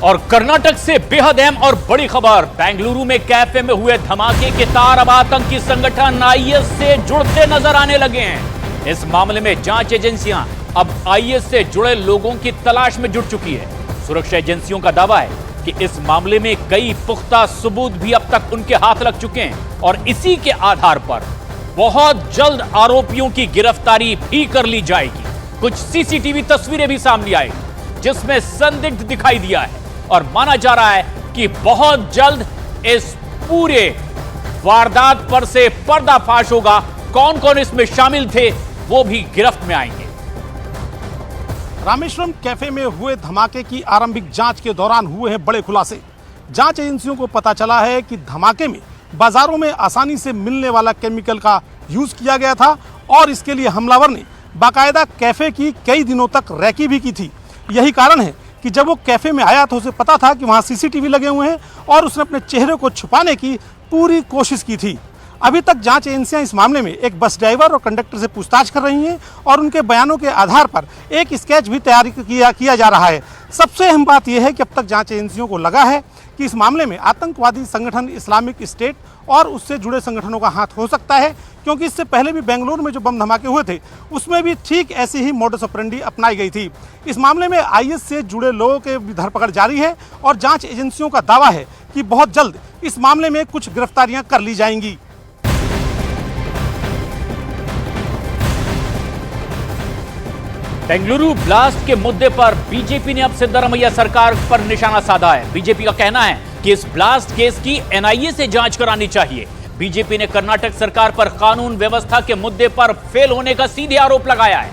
और कर्नाटक से बेहद अहम और बड़ी खबर, बेंगलुरु में कैफे में हुए धमाके के तार अब आतंकी संगठन आईएस से जुड़ते नजर आने लगे हैं। इस मामले में जांच एजेंसियां अब आईएस से जुड़े लोगों की तलाश में जुट चुकी है। सुरक्षा एजेंसियों का दावा है कि इस मामले में कई पुख्ता सबूत भी अब तक उनके हाथ लग चुके हैं और इसी के आधार पर बहुत जल्द आरोपियों की गिरफ्तारी भी कर ली जाएगी। कुछ सीसीटीवी तस्वीरें भी सामने आएगी जिसमें संदिग्ध दिखाई दिया है और माना जा रहा है कि बहुत जल्द इस पूरे वारदात पर से पर्दाफाश होगा। कौन कौन इसमें शामिल थे वो भी गिरफ्त में आएंगे। रामेश्वरम कैफे में हुए धमाके की आरंभिक जांच के दौरान हुए हैं बड़े खुलासे। जांच एजेंसियों को पता चला है कि धमाके में बाजारों में आसानी से मिलने वाला केमिकल का यूज किया गया था और इसके लिए हमलावर ने बाकायदा कैफे की कई दिनों तक रैकी भी की थी। यही कारण है कि जब वो कैफे में आया तो उसे पता था कि वहाँ सीसीटीवी लगे हुए हैं और उसने अपने चेहरे को छुपाने की पूरी कोशिश की थी। अभी तक जांच एजेंसियां इस मामले में एक बस ड्राइवर और कंडक्टर से पूछताछ कर रही हैं और उनके बयानों के आधार पर एक स्केच भी तैयार किया जा रहा है। सबसे अहम बात यह है कि अब तक जांच एजेंसियों को लगा है कि इस मामले में आतंकवादी संगठन इस्लामिक स्टेट और उससे जुड़े संगठनों का हाथ हो सकता है, क्योंकि इससे पहले भी बेंगलुरु में जो बम धमाके हुए थे उसमें भी ठीक ऐसी ही मोडस ऑपरेंडी अपनाई गई थी। इस मामले में आईएस से जुड़े लोगों की धरपकड़ जारी है और जांच एजेंसियों का दावा है कि बहुत जल्द इस मामले में कुछ गिरफ्तारियां कर ली जाएंगी। बेंगलुरु ब्लास्ट के मुद्दे पर बीजेपी ने अब सिद्धारमैया सरकार पर निशाना साधा है। बीजेपी का कहना है कि इस ब्लास्ट केस की एनआईए से जांच करानी चाहिए। बीजेपी ने कर्नाटक सरकार पर कानून व्यवस्था के मुद्दे पर फेल होने का सीधे आरोप लगाया है।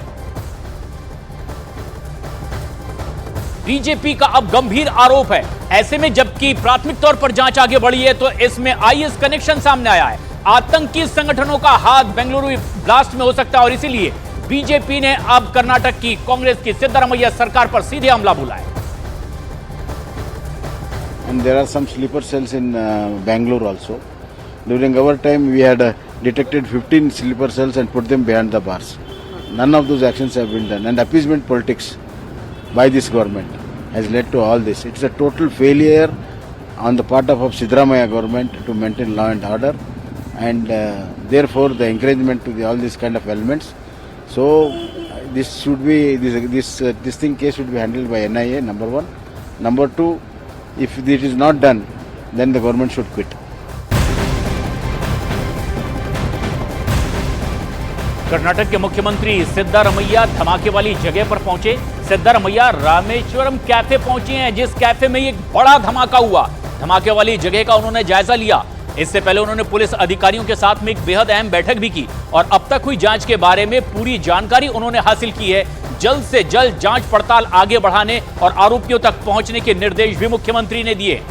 बीजेपी का अब गंभीर आरोप है। ऐसे में जबकि प्राथमिक तौर पर जांच आगे बढ़ी है तो इसमें आईएस कनेक्शन सामने आया है। आतंकी संगठनों का हाथ बेंगलुरु ब्लास्ट में हो सकता है और इसीलिए बीजेपी ने अब कर्नाटक की कांग्रेस की सिद्धारमैया सरकार पर सीधे हमला बोला है। And there are some sleeper cells in Bangalore also. During our time, we had detected 15 sleeper cells and put them behind the bars. None of those actions have been done, and appeasement politics by this government has led to all this. It's a total failure on the part of Siddaramaiah government to maintain law and order, and therefore the encouragement to all these kind of elements. So this should be this case should be handled by NIA. Number one. Number two, if it is not done, then the government should quit. Karnataka के मुख्यमंत्री सिद्धारमैया धमाके वाली जगह पर पहुंचे। Siddaramaiah Rameswaram cafe पहुंचे हैं जिस कैफे में एक बड़ा धमाका हुआ। धमाके वाली जगह का उन्होंने जायजा लिया। इससे पहले उन्होंने पुलिस अधिकारियों के साथ में एक बेहद अहम बैठक भी की और अब तक हुई जांच के बारे में पूरी जानकारी उन्होंने हासिल की है। जल्द से जल्द जांच पड़ताल आगे बढ़ाने और आरोपियों तक पहुंचने के निर्देश भी मुख्यमंत्री ने दिए।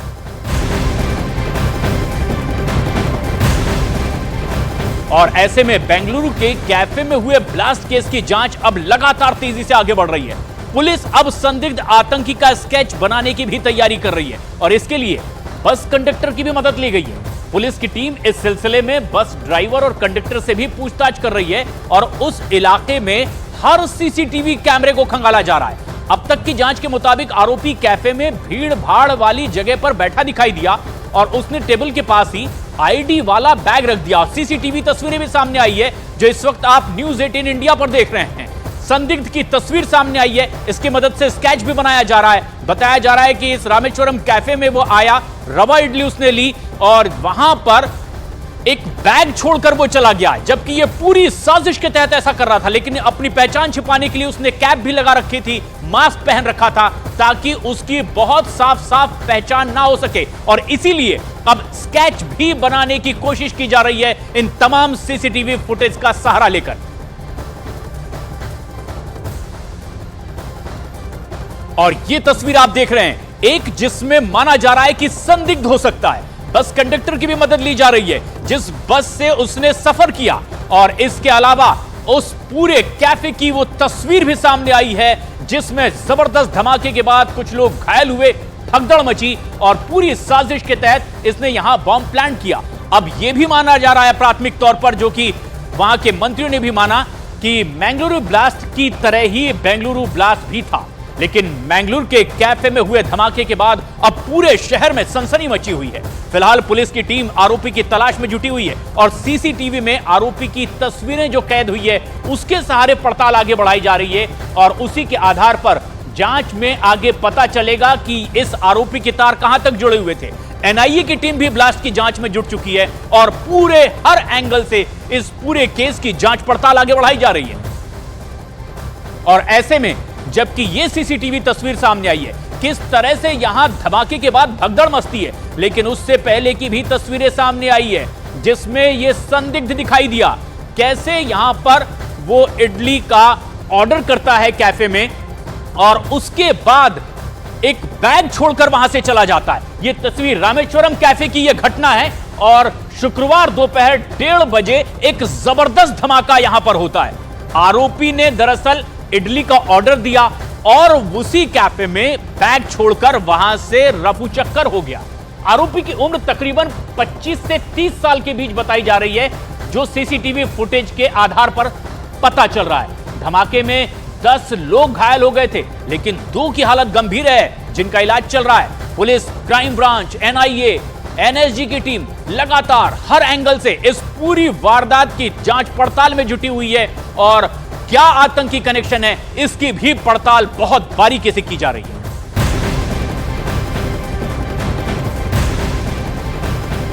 और ऐसे में बेंगलुरु के कैफे में हुए ब्लास्ट केस की जांच अब लगातार तेजी से आगे बढ़ रही है। पुलिस अब संदिग्ध आतंकी का स्केच बनाने की भी तैयारी कर रही है और इसके लिए बस कंडक्टर की भी मदद ली गई है। पुलिस की टीम इस सिलसिले में बस ड्राइवर और कंडक्टर से भी पूछताछ कर रही है और उस इलाके में हर सीसीटीवी कैमरे को खंगाला जा रहा है। अब तक की जांच के मुताबिक आरोपी कैफे में भीड़ भाड़ वाली जगह पर बैठा दिखाई दिया और उसने टेबल के पास ही आईडी वाला बैग रख दिया। सीसीटीवी तस्वीरें भी सामने आई है जो इस वक्त आप न्यूज़ 18 इंडिया पर देख रहे हैं। संदिग्ध की तस्वीर सामने आई है, इसकी मदद से स्केच भी बनाया जा रहा है। बताया जा रहा है कि इस रामेश्वरम कैफे में वो आया, रवा इडली उसने ली और वहां पर एक बैग छोड़कर वो चला गया, जबकि ये पूरी साजिश के तहत ऐसा कर रहा था। लेकिन अपनी पहचान छिपाने के लिए उसने कैप भी लगा रखी थी, मास्क पहन रखा था ताकि उसकी बहुत साफ साफ पहचान ना हो सके और इसीलिए अब स्केच भी बनाने की कोशिश की जा रही है इन तमाम सीसीटीवी फुटेज का सहारा लेकर। और ये तस्वीर आप देख रहे हैं, एक जिसमें माना जा रहा है कि संदिग्ध हो सकता है। बस कंडक्टर की भी मदद ली जा रही है जिस बस से उसने सफर किया और इसके अलावा उस पूरे कैफे की वो तस्वीर भी सामने आई है जिसमें जबरदस्त धमाके के बाद कुछ लोग घायल हुए, भगदड़ मची और पूरी साजिश के तहत इसने यहां बॉम्ब प्लांट किया। अब यह भी माना जा रहा है प्राथमिक तौर पर, जो कि वहां के मंत्रियों ने भी माना कि बेंगलुरु ब्लास्ट की तरह ही बेंगलुरु ब्लास्ट भी था। लेकिन बेंगलुरु के कैफे में हुए धमाके के बाद अब पूरे शहर में सनसनी मची हुई है। फिलहाल पुलिस की टीम आरोपी की तलाश में जुटी हुई है और सीसीटीवी में आरोपी की तस्वीरें जो कैद हुई है उसके सहारे पड़ताल आगे बढ़ाई जा रही है और उसी के आधार पर जांच में आगे पता चलेगा कि इस आरोपी के तार कहां तक जुड़े हुए थे। एनआईए की टीम भी ब्लास्ट की जांच में जुट चुकी है और पूरे हर एंगल से इस पूरे केस की जांच पड़ताल आगे बढ़ाई जा रही है। और ऐसे में जबकि यह सीसीटीवी तस्वीर सामने आई है, किस तरह से यहां धमाके के बाद भगदड़ मचती है, लेकिन उससे पहले की भी तस्वीरें सामने आई है जिसमें यह संदिग्ध दिखाई दिया कैसे यहां पर वो इडली का ऑर्डर करता है कैफे में और उसके बाद एक बैग छोड़कर वहां से चला जाता है। यह तस्वीर रामेश्वरम कैफे की यह घटना है और शुक्रवार दोपहर 1:30 बजे एक जबरदस्त धमाका यहां पर होता है। आरोपी ने दरअसल इडली का ऑर्डर दिया और उसी कैफे में बैग छोड़कर वहां से रफू चक्कर हो गया। आरोपी की उम्र तकरीबन 25 से 30 साल के बीच बताई जा रही है, जो सीसीटीवी फुटेज के आधार पर पता चल रहा है। धमाके में 10 लोग घायल हो गए थे, लेकिन 2 की हालत गंभीर है जिनका इलाज चल रहा है। Police, crime branch, NIA, NSG की टीम लगातार हर एंगल से इस पूरी वारदात की जांच पड़ताल में जुटी हुई है और क्या आतंकी कनेक्शन है इसकी भी पड़ताल बहुत बारीकी से की जा रही है।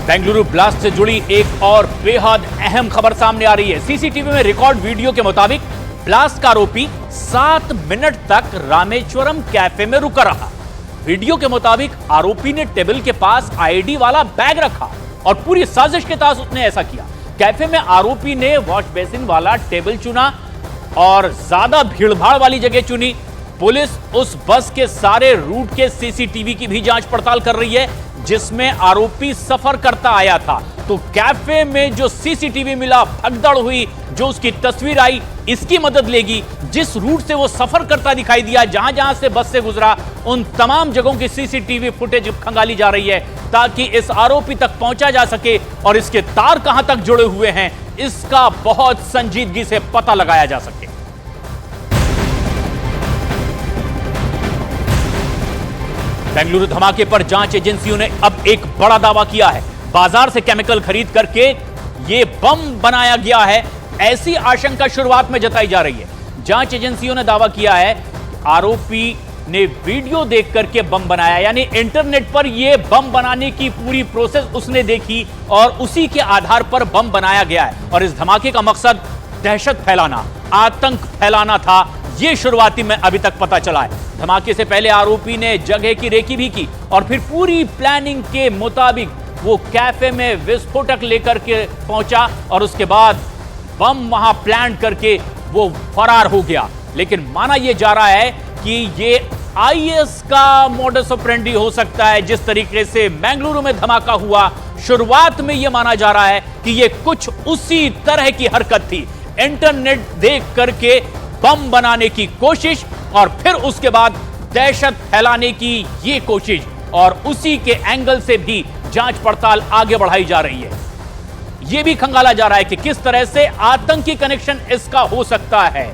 बेंगलुरु ब्लास्ट से जुड़ी एक और बेहद अहम खबर सामने आ रही है। सीसीटीवी में रिकॉर्ड वीडियो के मुताबिक ब्लास्ट का आरोपी 7 मिनट तक रामेश्वरम कैफे में रुका रहा। वीडियो के मुताबिक आरोपी ने टेबल के पास आईडी वाला बैग रखा और पूरी साजिश के तहत उसने ऐसा किया। कैफे में आरोपी ने वॉश बेसिन वाला टेबल चुना और ज्यादा भीड़भाड़ वाली जगह चुनी। पुलिस उस बस के सारे रूट के सीसीटीवी की भी जांच पड़ताल कर रही है जिसमें आरोपी सफर करता आया था। तो कैफे में जो सीसीटीवी मिला, भगदड़ हुई, जो उसकी तस्वीर आई, इसकी मदद लेगी। जिस रूट से वो सफर करता दिखाई दिया, जहां जहां से बस से गुजरा, उन तमाम जगहों की सीसीटीवी फुटेज खंगाली जा रही है ताकि इस आरोपी तक पहुंचा जा सके और इसके तार कहां तक जुड़े हुए हैं इसका बहुत संजीदगी से पता लगाया जा सके। बेंगलुरु धमाके पर जांच एजेंसियों ने अब एक बड़ा दावा किया है। बाजार से केमिकल खरीद करके यह बम बनाया गया है, ऐसी आशंका शुरुआत में जताई जा रही है। जांच एजेंसियों ने दावा किया है आरोपी ने वीडियो देख करके बम बनाया, यानी इंटरनेट पर यह बम बनाने की पूरी प्रोसेस उसने देखी और उसी के आधार पर बम बनाया गया है। और इस धमाके का मकसद दहशत फैलाना, आतंक फैलाना था, यह शुरुआती में अभी तक पता चला है। धमाके से पहले आरोपी ने जगह की रेकी भी की और फिर पूरी प्लानिंग के मुताबिक वो कैफे में विस्फोटक लेकर के पहुंचा और उसके बाद बम वहां प्लान करके वो फरार हो गया। लेकिन माना यह जा रहा है कि ये आईएस का मॉडस ऑपरेंडी हो सकता है। जिस तरीके से बेंगलुरु में धमाका हुआ, शुरुआत में यह माना जा रहा है कि यह कुछ उसी तरह की हरकत थी, इंटरनेट देख करके बम बनाने की कोशिश और फिर उसके बाद दहशत फैलाने की यह कोशिश, और उसी के एंगल से भी जांच पड़ताल आगे बढ़ाई जा रही है। यह भी खंगाला जा रहा है कि किस तरह से आतंकी कनेक्शन इसका हो सकता है।